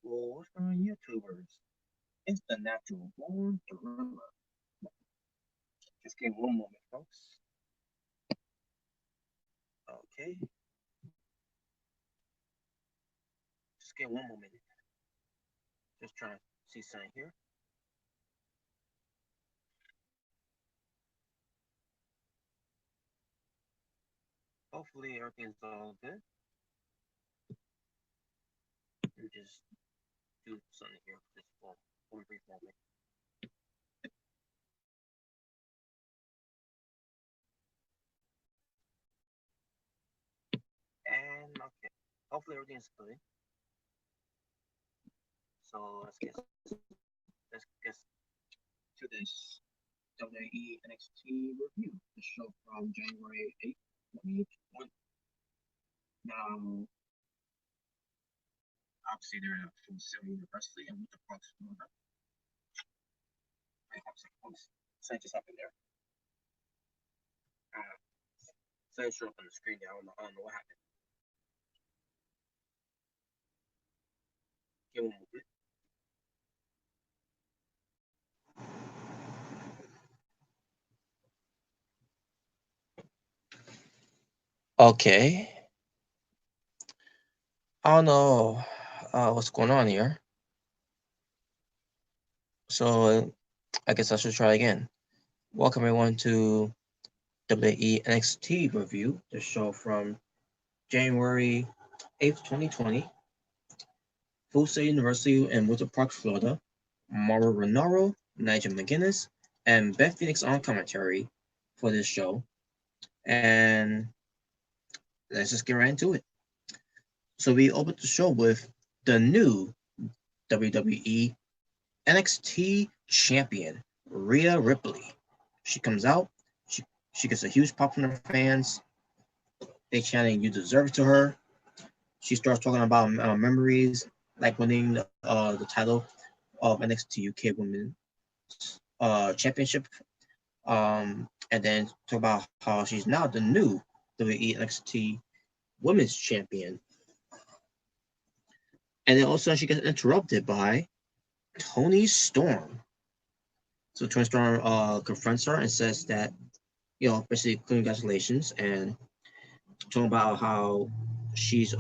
Well, what's going on, YouTubers? It's the natural born gorilla. Just give me one moment, folks. Okay, just give me one moment. Just trying to see something here. Hopefully everything's all good. Let me just do something here for just one brief moment. And okay, hopefully everything's good. So let's get to this WWE NXT review, the show from January 8th, 2020. Now, obviously they're from Silver University and with the Bronx, Florida. I have some posts. So just happened there. Uh, so it showed up on the screen there. I don't know what happened. Give me a moment. Okay. I don't know what's going on here. So I guess I should try again. Welcome everyone to WWE NXT review, the show from January 8th, 2020. Full Sail University in Winter Park, Florida. Mauro Renaro, Nigel McGuinness, and Beth Phoenix on commentary for this show. And let's just get right into it. So we opened the show with the new WWE NXT champion, Rhea Ripley. She comes out, she gets a huge pop from her fans. They chanting, "You deserve it" to her. She starts talking about memories, like winning the title of NXT UK Women's Championship. And then talk about how she's now the new WWE NXT Women's Champion. And then all of a sudden she gets interrupted by Toni Storm. So Toni Storm confronts her and says that, basically congratulations, and talking about how she's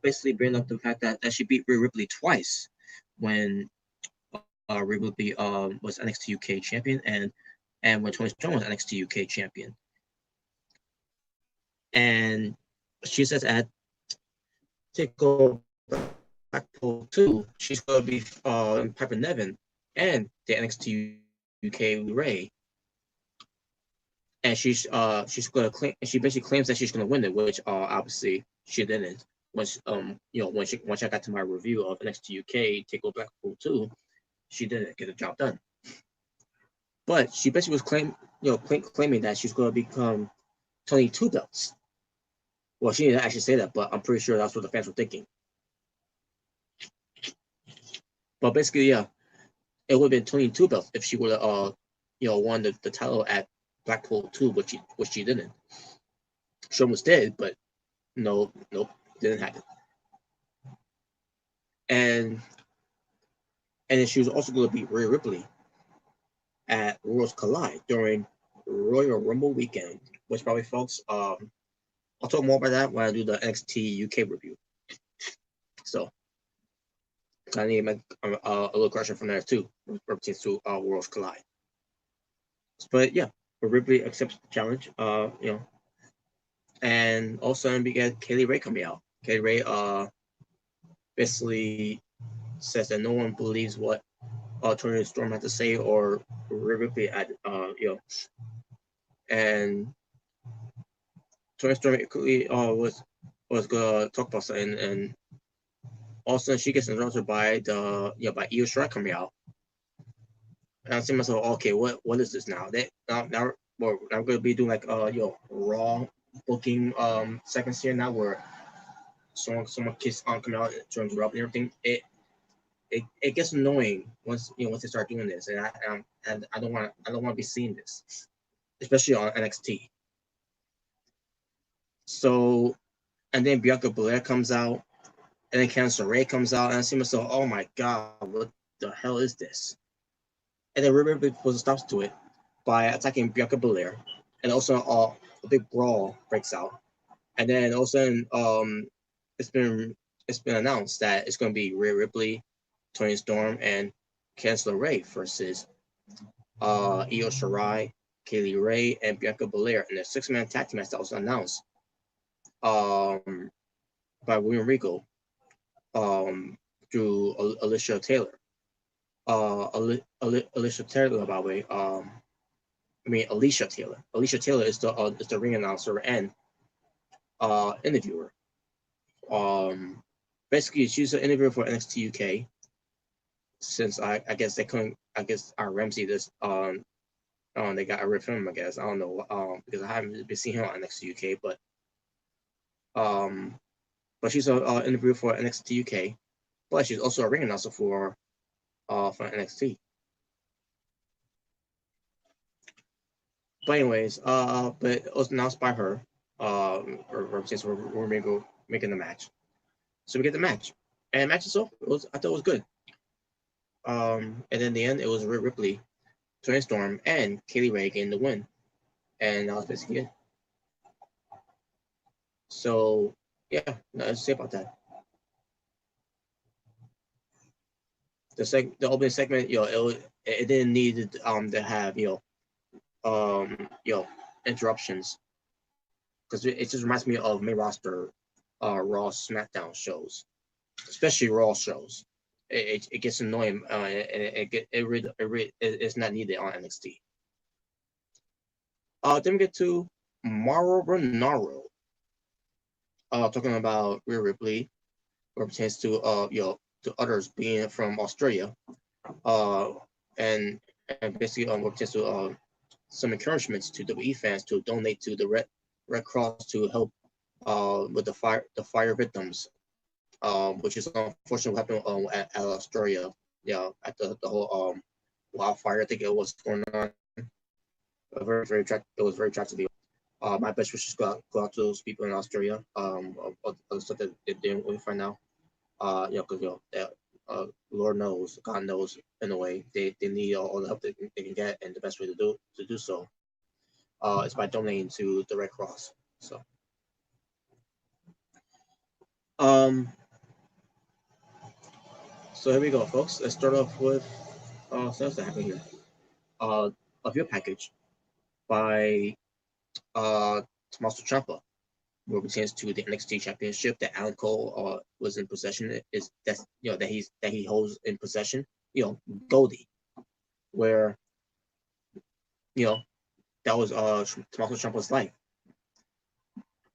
basically bringing up the fact that she beat Rhea Ripley twice when Rhea Ripley was NXT UK champion and when Toni Storm was NXT UK champion. And she says at Takeover Blackpool 2, she's going to be Piper Niven and the NXT UK Ray. And she's going to claim, and she basically claims that she's going to win it, which obviously she didn't. Once once I got to my review of NXT UK Takeover Blackpool 2, she didn't get the job done. But she basically was claiming that she's going to become Tony Two Belts. Well, she didn't actually say that, but I'm pretty sure that's what the fans were thinking. But basically, yeah, it would have been Tony Two Belts if she would have won the title at Blackpool 2, which she didn't. She almost did, but nope, didn't happen. And then she was also going to beat Rhea Ripley at Worlds Collide during Royal Rumble weekend, which probably, folks, I'll talk more about that when I do the NXT UK review. So I need to make a little correction from there too, pertains to Worlds Collide. But yeah, Ripley accepts the challenge, and also we get Kaylee Ray coming out. Kaylee Ray basically says that no one believes what Toni Storm had to say or Ripley had, and Toni Storm quickly was gonna talk about something, and also she gets interrupted by by Io Shirai coming out. And I see myself, okay, what is this now? Now we're gonna be doing like Raw booking seconds here now where someone keeps on coming out to interrupt and everything. It gets annoying once they start doing this, and I don't want to be seeing this, especially on NXT. So and then Bianca Belair comes out, and then Candice LeRae comes out, and I see myself, oh my god, what the hell is this? And then Rhea Ripley puts a stop to it by attacking Bianca Belair, and also a big brawl breaks out. And then all of a sudden, it's been announced that it's going to be Rhea Ripley, Toni Storm, and Candice LeRae versus Io Shirai, Kaylee Ray, and Bianca Belair in a six-man tag team match that was announced by William Regal through Alicia Taylor. Alicia Taylor, by the way. Alicia Taylor. Alicia Taylor is the ring announcer and interviewer. Basically, she's an interviewer for NXT UK. Since I guess they couldn't, I guess our Ramsey this they got rid of him. I guess I don't know because I haven't been seeing him on NXT UK, but she's an interviewer for NXT UK, but she's also a ring announcer for NXT. But anyways, but it was announced by her, since we're making the match. So we get the match, and the match itself, I thought it was good. And in the end, it was Rhea Ripley, Toni Storm, and Kaylee Ray getting the win, and that was basically it. So yeah, nothing to say about that. The opening segment, it didn't need to have interruptions, because it just reminds me of main roster Raw SmackDown shows, especially Raw shows. It gets annoying, and it's not needed on NXT. Then we get to Mauro Ranallo, talking about Rhea Ripley, or pertains to to others being from Australia, and basically what pertains to some encouragements to WWE fans to donate to the Red Cross to help with the fire victims, which is unfortunately what happened at Australia. At the whole wildfire, I think it was going on. It was very tragic. My best wishes go out to those people in Australia. Other stuff that they didn't find out. Because Lord knows, God knows, in a way, they need all the help they can get, and the best way to do so is by donating to the Red Cross. So, so here we go, folks. Let's start off with sales that happened here. A View Package by Tommaso Ciampa, where pertains to the NXT Championship that Alan Cole was in possession, that he holds in possession. Goldie, where that was Tommaso Ciampa's life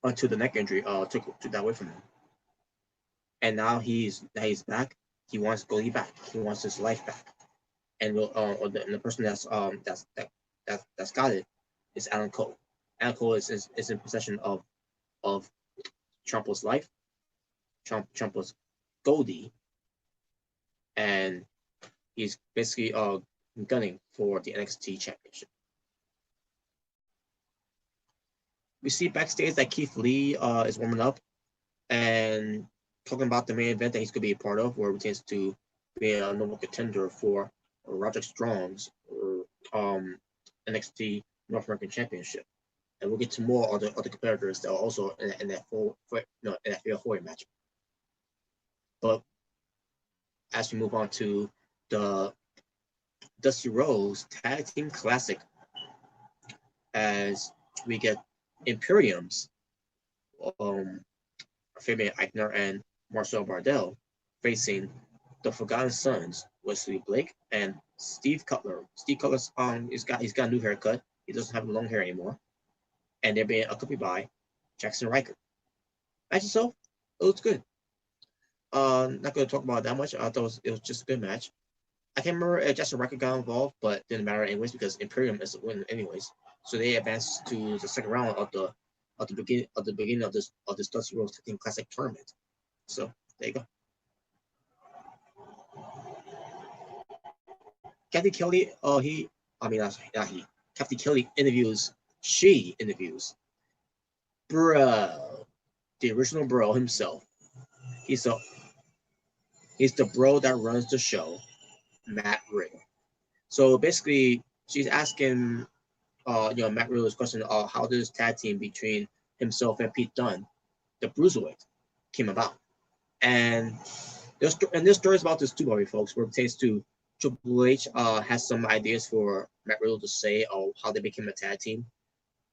until the neck injury took that away from him, and now he's back. He wants Goldie back. He wants his life back, and the person that's got it is Alan Cole. Alan Cole is in possession of Ciampa's life, Ciampa's Goldie, and he's basically gunning for the NXT Championship. We see backstage that Keith Lee is warming up and talking about the main event that he's going to be a part of, where it pertains to being a normal contender for Roderick Strong's NXT North American Championship. And we'll get to more other competitors that are also in that fatal 4-way match. But as we move on to the Dusty Rhodes Tag Team Classic, as we get Imperium's Fabian Eichner and Marcel Bardell facing the Forgotten Sons, Wesley Blake and Steve Cutler. Steve Cutler's he's got a new haircut. He doesn't have long hair anymore, and they're being accompanied by Jackson Riker. Match itself, it looks good. Not going to talk about it that much. I thought it was just a good match. I can't remember if Jackson Riker got involved, but it didn't matter anyways because Imperium is a win anyways. So they advanced to the second round of the beginning of this Dusty Rhodes Tag Team Classic tournament. So there you go. Kathy Kelly, Kathy Kelly interviews. She interviews, bro. the original bro himself. He's the he's the bro that runs the show, Matt Riddle. So basically, she's asking, Matt Riddle's question, how does tag team between himself and Pete Dunne, the Bruiserweight, came about? And this story is about this too, folks, where it pertains to Triple H has some ideas for Matt Riddle to say how they became a tag team,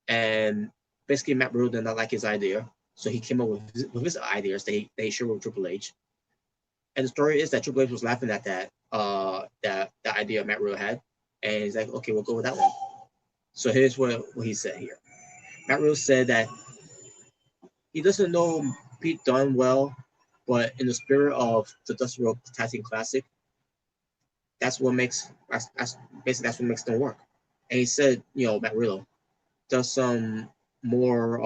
and basically Matt Riddle did not like his idea, so he came up with his ideas. They shared with Triple H, and the story is that Triple H was laughing at that idea Matt Riddle had, and he's like, okay, we'll go with that one. So here's what he said here. Matt Riddle said that he doesn't know Pete Dunne well, but in the spirit of the Dusty Rhodes Tag Team Classic, that's basically that's what makes them work. And he said, Matt Riddle does some more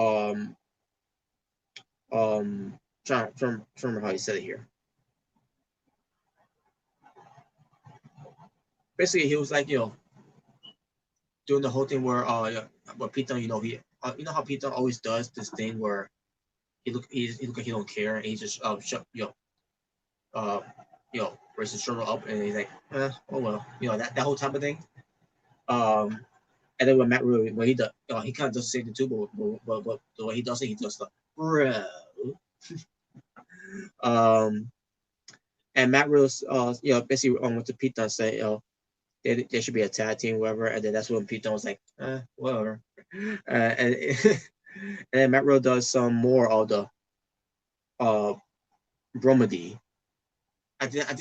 trying to remember how he said it here. Basically, he was like, doing the whole thing where but Pete Dunne, he how Pete Dunne always does this thing where he look like he don't care, and he just raise his shoulder up, and he's like, oh well, that whole type of thing. And then when Matt Riddle, when he does, he kind of does the same thing too, but the way he does it, he does like, bro. And Matt Riddle, basically went to Pete Dunne say, they should be a tag team, whatever. And then that's when Pete Dunne was like, whatever. And and then Matt Riddle does some more of the bromedy. I think that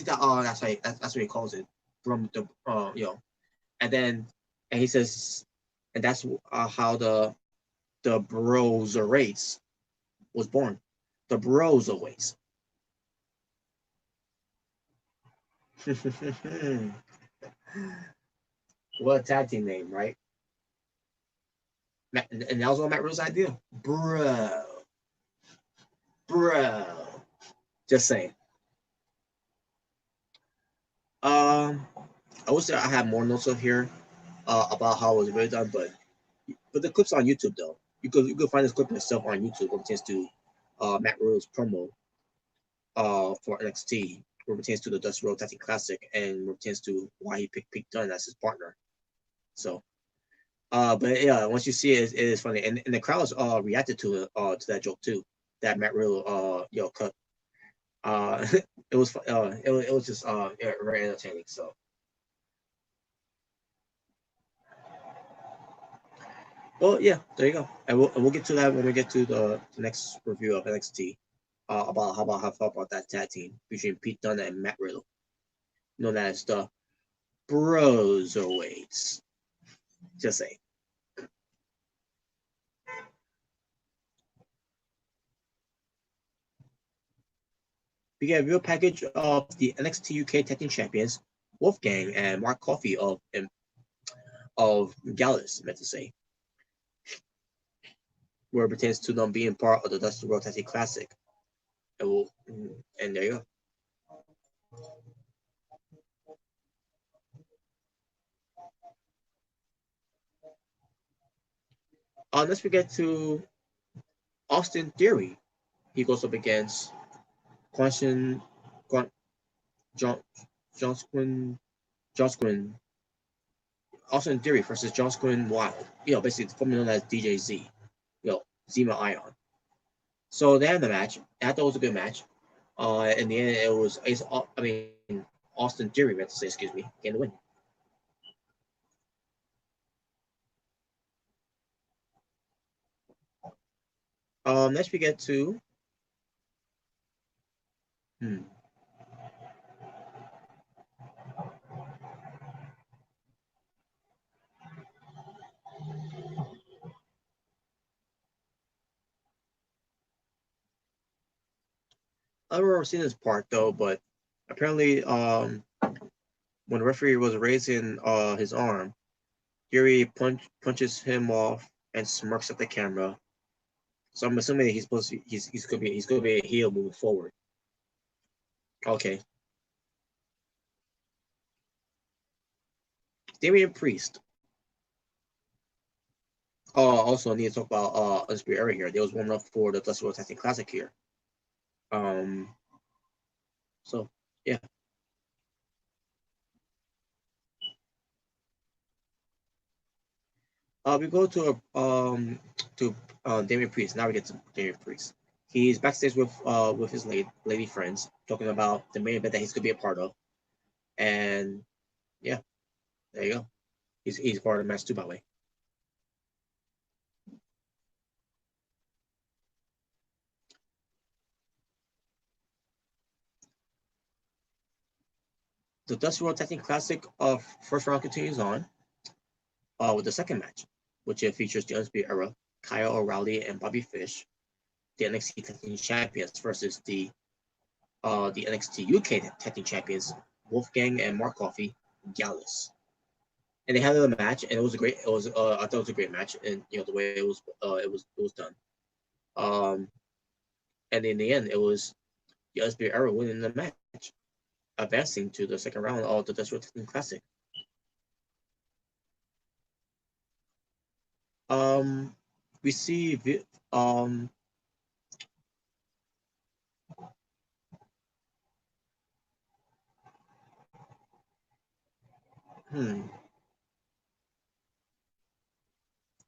that's what he calls it, and then he says, and that's how the Broserweights was born, the Broserweights. What a tag team name, right? And that was all Matt Riddle's idea, bro. Just saying. I would say I have more notes up here about how it was really done, but the clip's on YouTube though. You could find this clip yourself on YouTube when it pertains to Matt Riddle's promo for NXT, where it pertains to the Dusty Rhodes Tag Team Classic, and where it pertains to why he picked Pete Dunne as his partner. So, but yeah, once you see it, it is funny, and the crowds reacted to that joke too, that Matt Riddle cut. It was it was just very entertaining. So. Well, yeah, there you go, and we'll get to that when we get to the next review of NXT. About how I felt about that tag team between Pete Dunne and Matt Riddle, known as the Broserweights. Just say. We get a real package of the NXT UK Tag Team Champions, Wolfgang and Mark Coffey of Gallus, meant to say, where it pertains to them being part of the Dusty Rhodes Tag Team Classic. And there you go. Let's get to Austin Theory. He goes up against John Quinn, Austin Theory versus John Quinn Wild. Basically formerly known as DJZ. Zima Ion. So they had the match. I thought it was a good match. In the end, it was Austin Theory, meant to say, excuse me, getting the win. Next we get to I don't remember seeing this part though, but apparently, when the referee was raising his arm, Theory punches him off and smirks at the camera. So I'm assuming he's supposed to he's gonna be a heel moving forward. Okay. Damian Priest. Also, I need to talk about Undisputed Era here. There was warming up for the Dusty Rhodes Tag Classic here. So yeah. We go to Damian Priest. Now we get to Damian Priest. He's backstage with his lady friends, talking about the main event that he's gonna be a part of. And yeah, there you go. He's part of the match too, by the way. The Dusty Rhodes Tag Team Classic first round continues on with the second match, which features the Undisputed Era, Kyle O'Reilly and Bobby Fish, the NXT Tag Team Champions versus the NXT UK Tag Team Champions, Wolfgang and Mark Coffey, Gallus. And they had a match, and it was a great. It was I thought it was a great match, and the way it was done. And in the end, it was the Undisputed Era winning the match, advancing to the second round of the Dusty Rhodes Classic. We see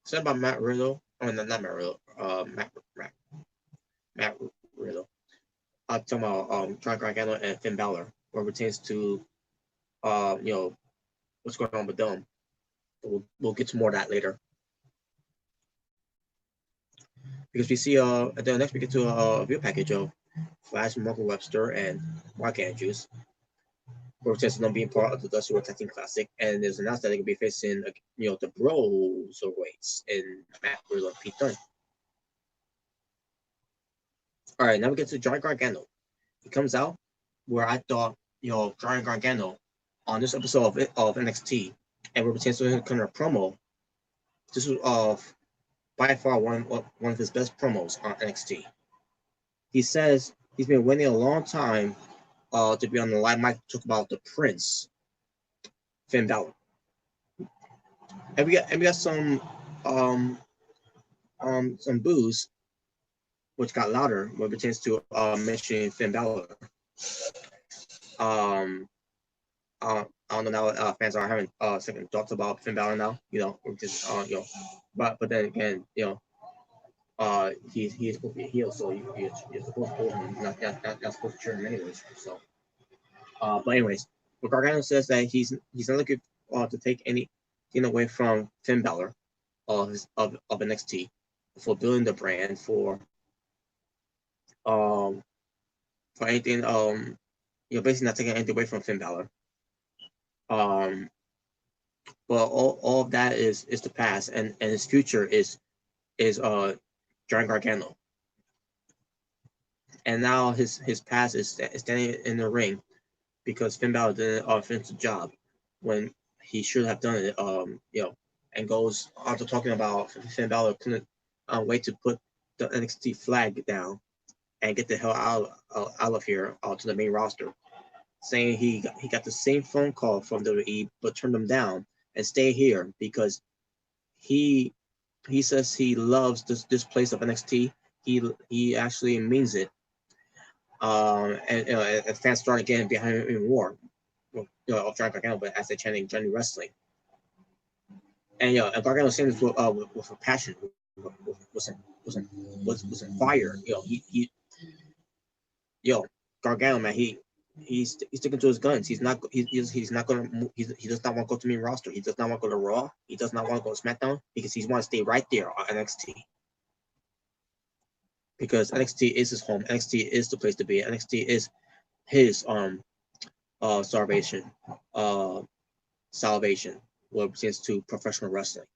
said about Matt Riddle. Oh, no, not Matt Riddle. Matt Riddle. I'm talking about John Gargano and Finn Balor, where it pertains to what's going on with them. We'll get to more of that later. Because we see and then next we get to a review package of Flash, Marco Webster, and Mark Andrews, who are them being part of the Dusty Rhodes Tag Team Classic, and there's announced that they could be facing the Bros weights in Matt Riddle and Pete Dunne. All right, now we get to Johnny Gargano. He comes out where I thought Johnny Gargano on this episode of NXT and where pertains to him kind of promo. This was by far one of his best promos on NXT. He says he's been waiting a long time to be on the live mic to talk about the Prince, Finn Balor. And we got some boos, which got louder when it pertains to mentioning Finn Balor. I don't know now. Fans are having second thoughts about Finn Balor now. Just but then again, he's supposed to be a heel, so you're supposed to hold him, not supposed to turn him anyways. So, but anyways, Gargano says that he's not looking to take anything away from Finn Balor of NXT for building the brand for anything basically not taking anything away from Finn Balor. But all of that is the past, and his future is Johnny Gargano. And now his past is standing in the ring because Finn Balor didn't finish the job when he should have done it. And goes after talking about Finn Balor couldn't wait to put the NXT flag down and get the hell out of here to the main roster, saying he got the same phone call from WWE but turned them down and stay here because he says he loves this place of NXT. He actually means it. And fans started getting behind him even more. Of Johnny Gargano, but as they chanting Johnny Wrestling. And and Gargano saying this with a passion, with some fire. Gargano, man, he's sticking to his guns. He's not gonna he does not want to go to main roster. He does not want to go to Raw. He does not want to go to SmackDown because he wants to stay right there on NXT. Because NXT is his home. NXT is the place to be. NXT is his salvation when it pertains to professional wrestling.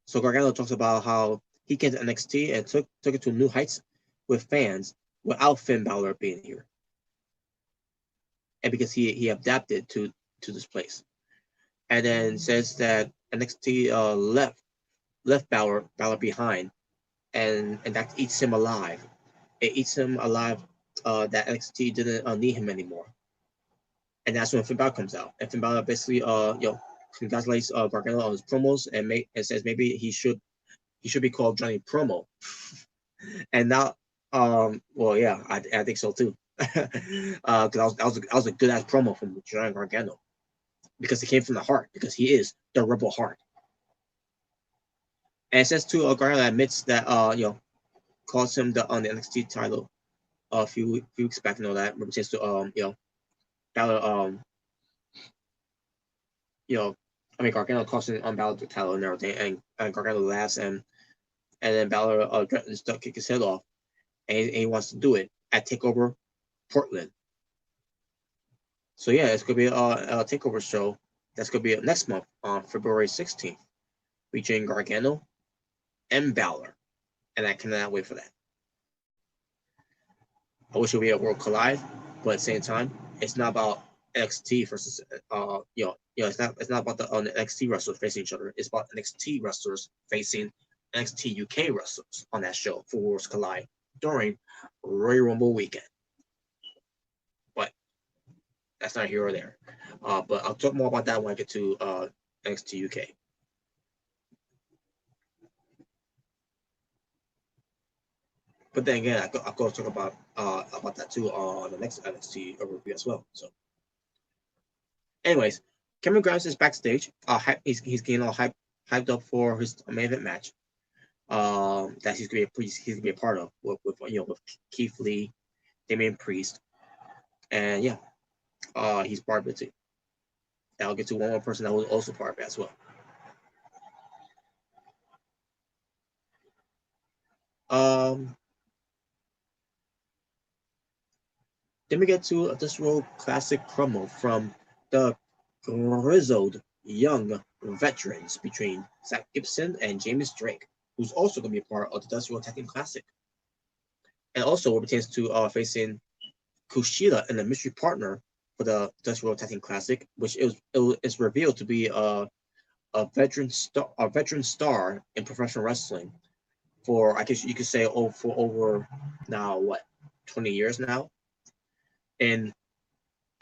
So Gargano talks about how he came to NXT and took it to new heights with fans without Finn Balor being here, and because he adapted to this place, and then says that NXT left Balor behind, and that eats him alive. It eats him alive that NXT didn't need him anymore, and that's when Finn Balor comes out, and Finn Balor basically congratulates Gargano on his promos and says maybe he should be called Johnny Promo. And now, well, yeah, I think so too. Because that was a good ass promo from Johnny Gargano, because it came from the heart, because he is the Rebel Heart. And it says too, Gargano admits that calls him on the NXT title a few weeks back and all that. Remember, says to Balor, I mean, Gargano calls him on Balor the title and everything, and Gargano laughs, and then Balor threatens to kick his head off, and he wants to do it at Takeover Portland. So yeah, it's gonna be a Takeover show that's gonna be next month on February 16th, featuring Gargano and Balor, and I cannot wait for that. I wish it would be a World Collide, but at the same time, it's not about NXT versus it's not about the NXT wrestlers facing each other. It's about NXT wrestlers facing NXT UK wrestlers on that show for Worlds Collide during Royal Rumble weekend. But that's not here or there. But I'll talk more about that when I get to NXT UK. But then again, I'll go talk about that too on the next NXT review as well. So, anyways, Cameron Grimes is backstage. He's getting all hyped up for his main event match. That he's gonna be a part of with Keith Lee, Damian Priest, and yeah, he's part of it too. And I'll get to one more person that was also part of it as well. Then we get to this Road Classic promo from the grizzled young veterans between Zach Gibson and James Drake, who's also going to be a part of the Dusty Road Tag Team Classic. And also pertains to facing Kushida and the mystery partner for the Dusty Road Tag Team Classic, which is revealed to be a veteran star in professional wrestling for, I guess you could say, for over now 20 years now. And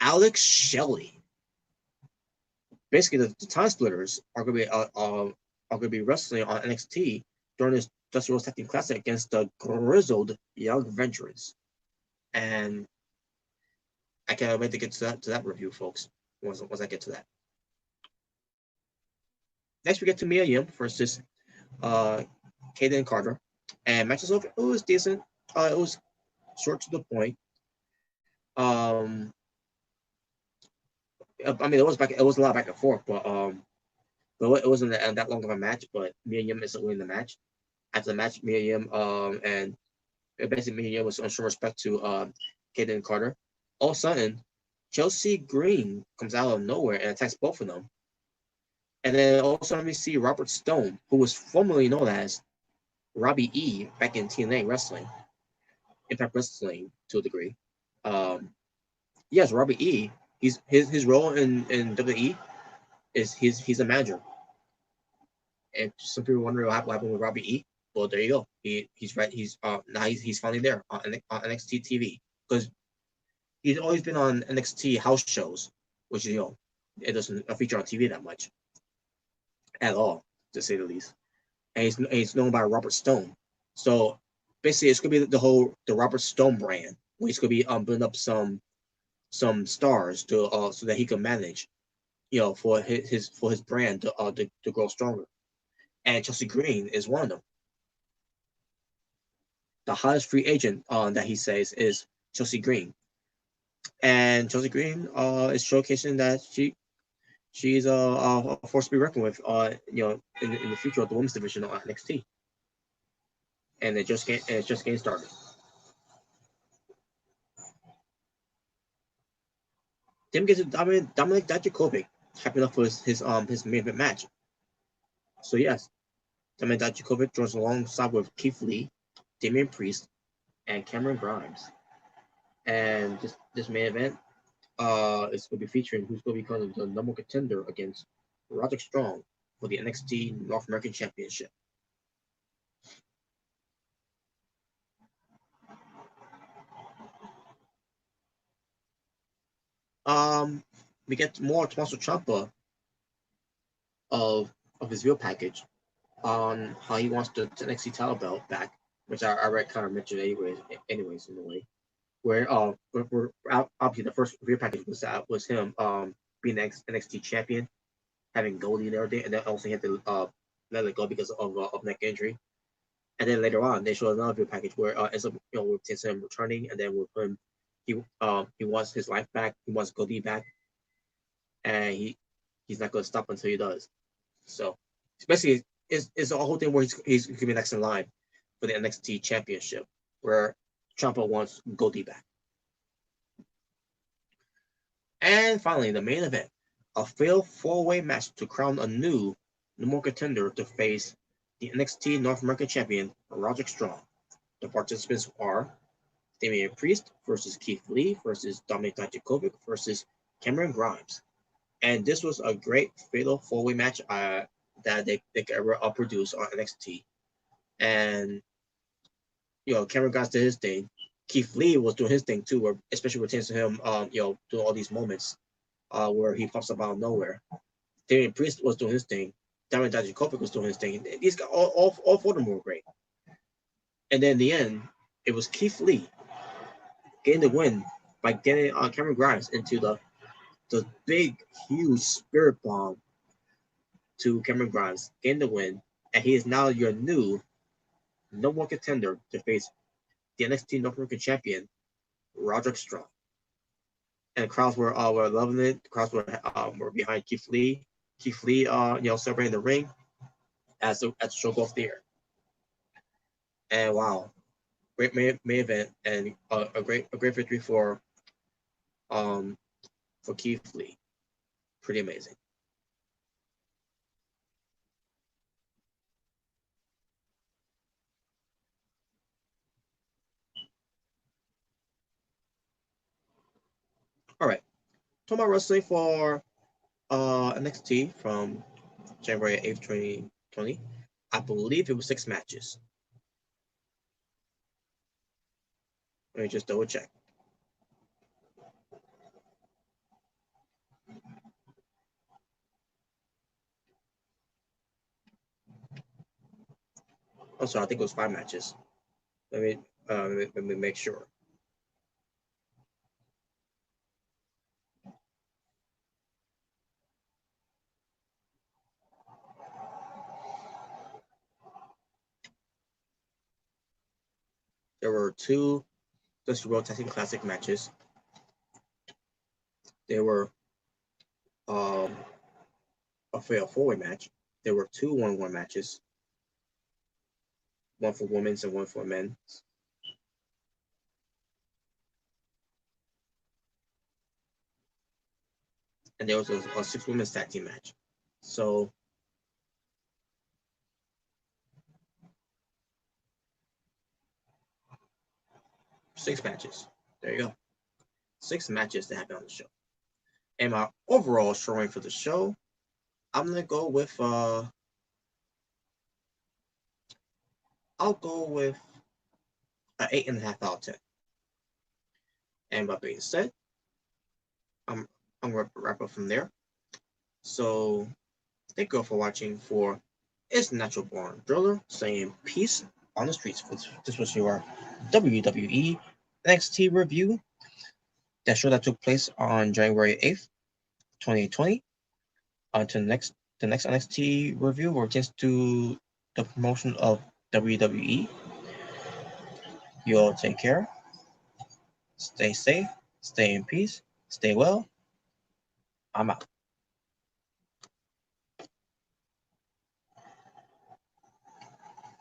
Alex Shelley. Basically, the Time Splitters are going to be wrestling on NXT during this Dusty Road Tag Team Classic against the grizzled young veterans, and I can't wait to get to that review, folks. Once I get to that. Next, we get to Mia Yim versus Kaden Carter, and match itself, it was decent. It was short to the point. I mean, it was a lot back and forth, but it wasn't that long of a match. But Mia Yim is winning the match. After the match, Mia Yim and basically Mia Yim was showing respect to Kaden Carter. All of a sudden, Chelsea Green comes out of nowhere and attacks both of them. And then all of a sudden we see Robert Stone, who was formerly known as Robbie E back in TNA wrestling, Impact Wrestling to a degree. Yes, Robbie E. His role in WWE is he's a manager. And some people wondering what happened with Robbie E. Well, there you go. He's right. He's finally there on NXT TV, because he's always been on NXT house shows, which it doesn't feature on TV that much at all, to say the least. And he's known by Robert Stone. So basically, it's gonna be the Robert Stone brand, where he's gonna be building up some stars to so that he can manage, for his brand to grow stronger. And Chelsea Green is one of them. The hottest free agent that he says is Chelsea Green. And Chelsea Green is showcasing that she's a force to be reckoned with, in the future of the women's division on NXT. And it's just getting started. Then we get to Dominik Dijakovic, hyping up for his main event match. So yes, Dominik Dijakovic joins alongside with Keith Lee, Damian Priest, and Cameron Grimes. And this main event is going to be featuring who's going to become the number one contender against Roderick Strong for the NXT North American Championship. We get more Tommaso Ciampa of his real package on how he wants the NXT title belt back, which I already kind of mentioned anyways in a way. Where we're obviously the first real package was him being the NXT champion, having Goldie and everything, and then also he had to let it go because of neck injury. And then later on, they showed another video package where ends up with him returning, and then with him, he wants his life back, he wants Goldie back, and he's not going to stop until he does. So basically, it's a whole thing where he's going to be next in line for the NXT Championship, where Ciampa wants Goldie back. And finally, the main event, a failed four-way match to crown a new number one contender to face the NXT North American Champion, Roderick Strong. The participants are Damian Priest versus Keith Lee versus Dominik Dijakovic versus Cameron Grimes. And this was a great fatal four-way match that they could ever produce on NXT. And, Cameron Grimes did his thing. Keith Lee was doing his thing too, where especially pertains to him, doing all these moments where he pops up out of nowhere. Damian Priest was doing his thing. Dominik Dijakovic was doing his thing. These guys, all four of them were great. And then in the end, it was Keith Lee getting the win by getting Cameron Grimes into the big, huge spirit bomb to Cameron Grimes, getting the win, and he is now your new number one contender to face the NXT North American Champion, Roderick Strong. And the crowds were loving it. The crowds were behind Keith Lee. Keith Lee, celebrating the ring as the show goes off the air. And wow, great main event and a great victory for Keith Lee. Pretty amazing. All right, talking about wrestling for NXT from January 8th, 2020. I believe it was 6 matches. Let me just double check. Oh, sorry, I think it was 5 matches. Let me make sure. There were 2 Dusty Rhodes Tag Team Classic matches. There were a fatal 4-way match. There were 2 1-on-1 matches. One for women's and one for men's. And there was a 6 women's tag team match. So 6 matches. There you go. 6 matches that happened on the show. And my overall showing for the show, I'm gonna go with I'll go with an 8.5 out of 10. And by being said, I'm gonna wrap up from there. So thank you all for watching. For It's Natural Born Driller saying peace on the streets. This was your WWE NXT review. That show that took place on January 8th, 2020. Until the next NXT review, we're just to the promotion of WWE. You all take care. Stay safe. Stay in peace. Stay well. I'm out.